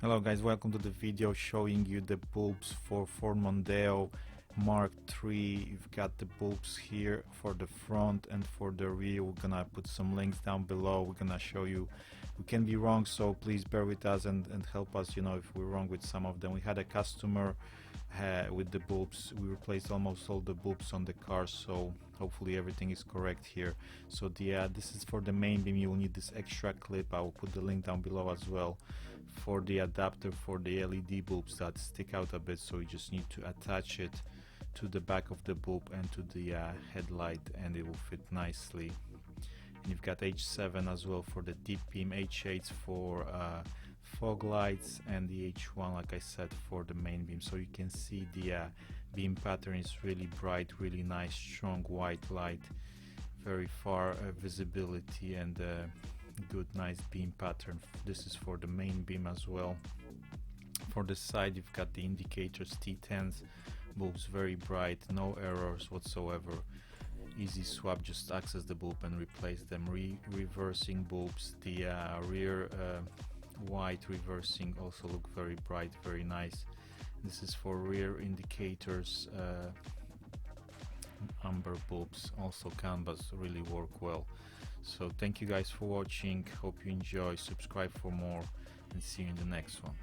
Hello guys, welcome to the video showing you the bulbs for Ford Mondeo Mk4. You've got the bulbs here for the front and for the rear. We're gonna put some links down below. We're gonna show you. We can be wrong, so please bear with us and help us, if we're wrong with some of them. We had a customer with the bulbs. We replaced almost all the bulbs on the car, so hopefully everything is correct here. So this is for the main beam. You will need this extra clip. I will put the link down below as well for the adapter for the LED bulbs that stick out a bit, so you just need to attach it to the back of the bulb and to the headlight, and it will fit nicely. And you've got H7 as well for the deep beam, H8 for fog lights, and the H1, like I said, for the main beam. So you can see the beam pattern is really bright, really nice, strong white light, very far visibility, and good nice beam pattern. This is for the main beam as well. For the side you've got the indicators, T10s bulbs, very bright, no errors whatsoever, easy swap, just access the bulb and replace them. Reversing bulbs, the rear white reversing also look very bright, very nice. This is for rear indicators, amber bulbs, also canvas, really work well. So thank you guys for watching, hope you enjoy, subscribe for more, and see you in the next one.